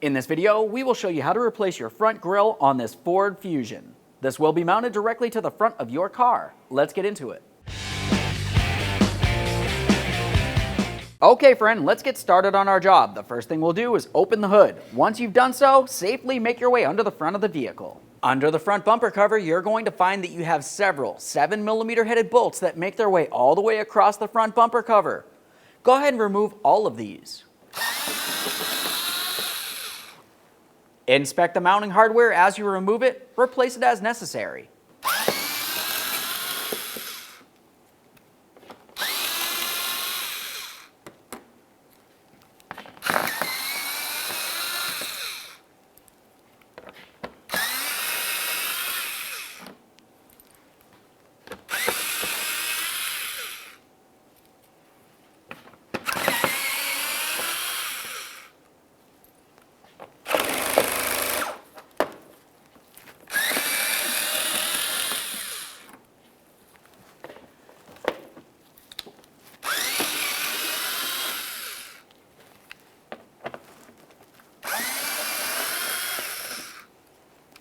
In this video, we will show you how to replace your front grille on this Ford Fusion. This will be mounted directly to the front of your car. Let's get into it. Okay friend, let's get started on our job. The first thing we'll do is open the hood. Once you've done so, safely make your way under the front of the vehicle. Under the front bumper cover, you're going to find that you have several 7mm headed bolts that make their way all the way across the front bumper cover. Go ahead and remove all of these. Inspect the mounting hardware as you remove it. Replace it as necessary.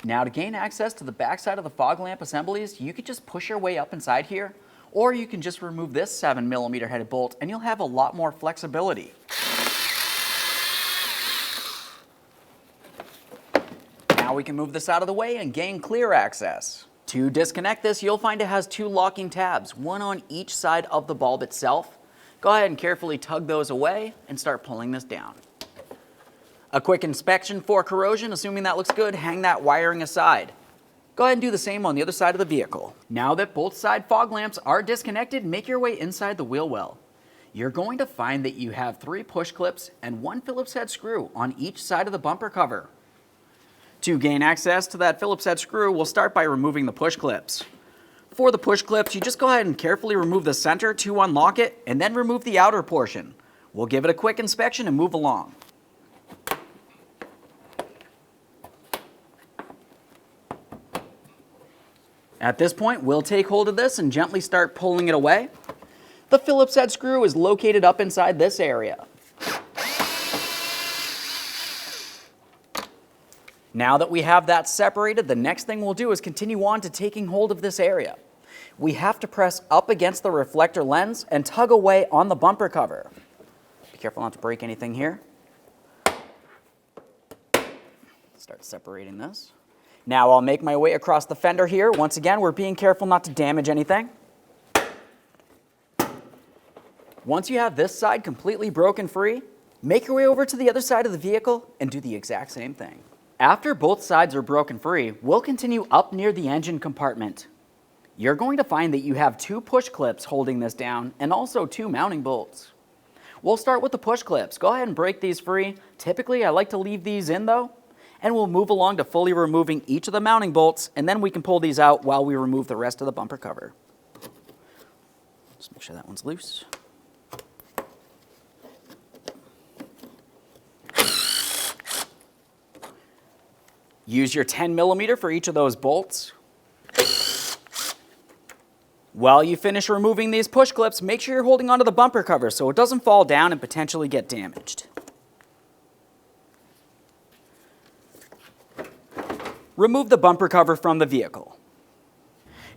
Now to gain access to the backside of the fog lamp assemblies, you could just push your way up inside here, or you can just remove this 7mm headed bolt and you'll have a lot more flexibility. Now we can move this out of the way and gain clear access. To disconnect this, you'll find it has two locking tabs, one on each side of the bulb itself. Go ahead and carefully tug those away and start pulling this down. A quick inspection for corrosion, assuming that looks good, hang that wiring aside. Go ahead and do the same on the other side of the vehicle. Now that both side fog lamps are disconnected, make your way inside the wheel well. You're going to find that you have 3 push clips and 1 Phillips head screw on each side of the bumper cover. To gain access to that Phillips head screw, we'll start by removing the push clips. For the push clips, you just go ahead and carefully remove the center to unlock it, and then remove the outer portion. We'll give it a quick inspection and move along. At this point, we'll take hold of this and gently start pulling it away. The Phillips head screw is located up inside this area. Now that we have that separated, the next thing we'll do is continue on to taking hold of this area. We have to press up against the reflector lens and tug away on the bumper cover. Be careful not to break anything here. Start separating this. Now I'll make my way across the fender here. Once again, we're being careful not to damage anything. Once you have this side completely broken free, make your way over to the other side of the vehicle and do the exact same thing. After both sides are broken free, we'll continue up near the engine compartment. You're going to find that you have 2 push clips holding this down and also 2 mounting bolts. We'll start with the push clips. Go ahead and break these free. Typically, I like to leave these in though. And we'll move along to fully removing each of the mounting bolts, and then we can pull these out while we remove the rest of the bumper cover. Just make sure that one's loose. Use your 10mm for each of those bolts. While you finish removing these push clips, make sure you're holding onto the bumper cover so it doesn't fall down and potentially get damaged. Remove the bumper cover from the vehicle.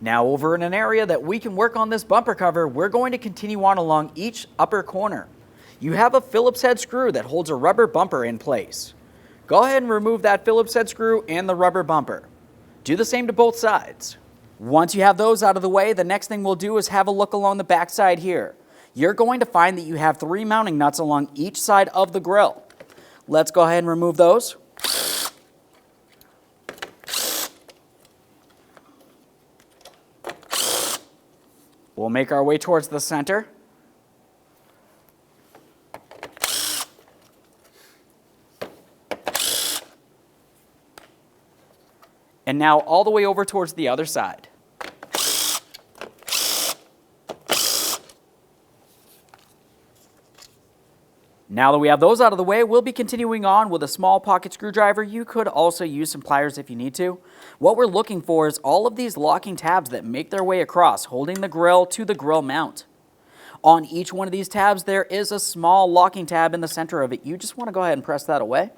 Now over in an area that we can work on this bumper cover, we're going to continue on along each upper corner. You have a Phillips head screw that holds a rubber bumper in place. Go ahead and remove that Phillips head screw and the rubber bumper. Do the same to both sides. Once you have those out of the way, the next thing we'll do is have a look along the back side here. You're going to find that you have 3 mounting nuts along each side of the grille. Let's go ahead and remove those. We'll make our way towards the center. And now all the way over towards the other side. Now that we have those out of the way, we'll be continuing on with a small pocket screwdriver. You could also use some pliers if you need to. What we're looking for is all of these locking tabs that make their way across, holding the grill to the grill mount. On each one of these tabs, there is a small locking tab in the center of it. You just want to go ahead and press that away.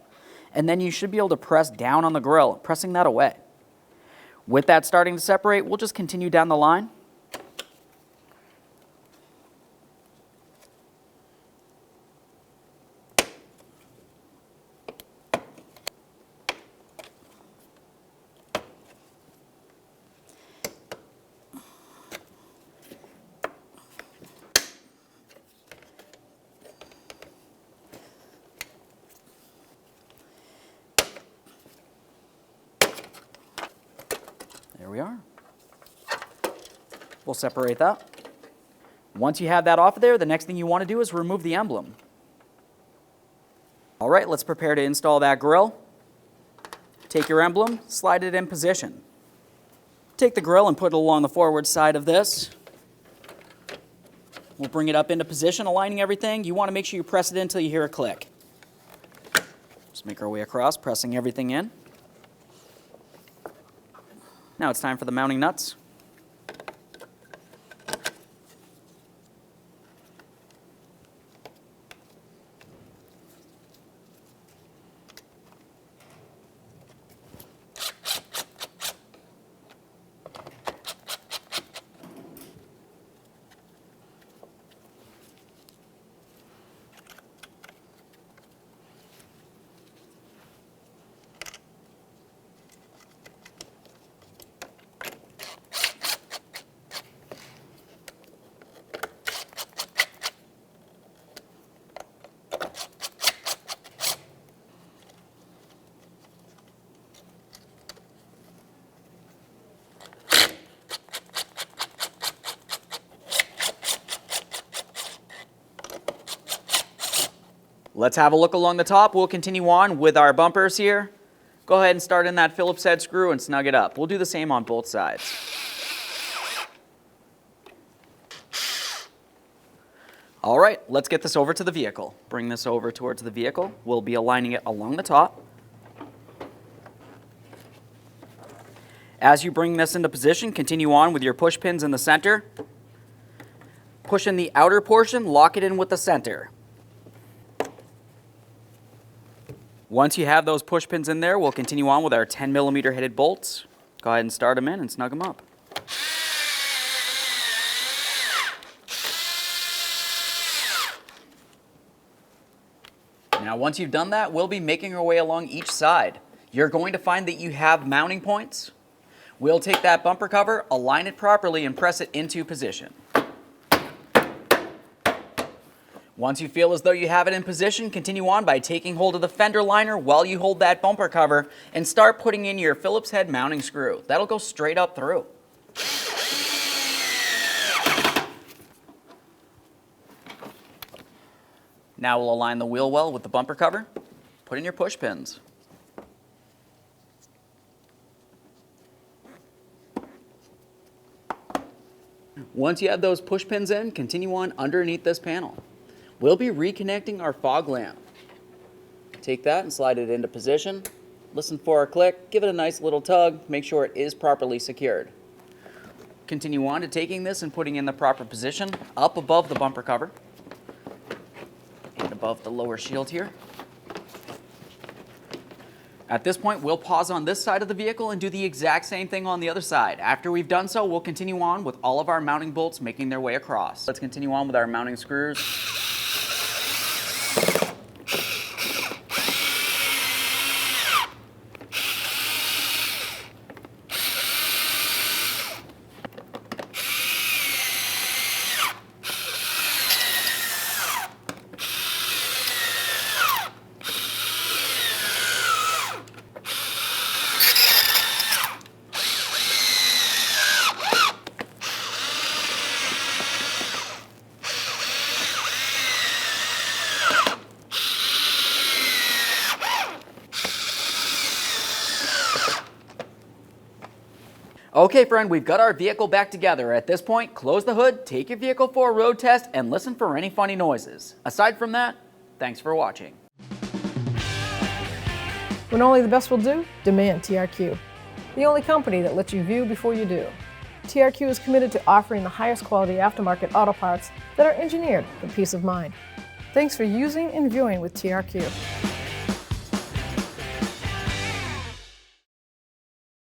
and then you should be able to press down on the grill, pressing that away. With that starting to separate, we'll just continue down the line. There we are. We'll separate that. Once you have that off of there, the next thing you want to do is remove the emblem. All right, let's prepare to install that grill. Take your emblem, slide it in position. Take the grill and put it along the forward side of this. We'll bring it up into position, aligning everything. You want to make sure you press it in until you hear a click. Just make our way across, pressing everything in. Now it's time for the mounting nuts. Let's have a look along the top. We'll continue on with our bumpers here. Go ahead and start in that Phillips head screw and snug it up. We'll do the same on both sides. All right, let's get this over to the vehicle. Bring this over towards the vehicle. We'll be aligning it along the top. As you bring this into position, continue on with your push pins in the center. Push in the outer portion, lock it in with the center. Once you have those push pins in there, we'll continue on with our 10mm headed bolts. Go ahead and start them in and snug them up. Now once you've done that, we'll be making our way along each side. You're going to find that you have mounting points. We'll take that bumper cover, align it properly, and press it into position. Once you feel as though you have it in position, continue on by taking hold of the fender liner while you hold that bumper cover and start putting in your Phillips head mounting screw. That'll go straight up through. Now we'll align the wheel well with the bumper cover. Put in your push pins. Once you have those push pins in, continue on underneath this panel. We'll be reconnecting our fog lamp. Take that and slide it into position. Listen for a click, give it a nice little tug, make sure it is properly secured. Continue on to taking this and putting in the proper position up above the bumper cover and above the lower shield here. At this point, we'll pause on this side of the vehicle and do the exact same thing on the other side. After we've done so, we'll continue on with all of our mounting bolts making their way across. Let's continue on with our mounting screws. Okay, friend, we've got our vehicle back together. At this point, close the hood, take your vehicle for a road test, and listen for any funny noises. Aside from that, thanks for watching. When only the best will do, demand TRQ. The only company that lets you view before you do. TRQ is committed to offering the highest quality aftermarket auto parts that are engineered for peace of mind. Thanks for using and viewing with TRQ.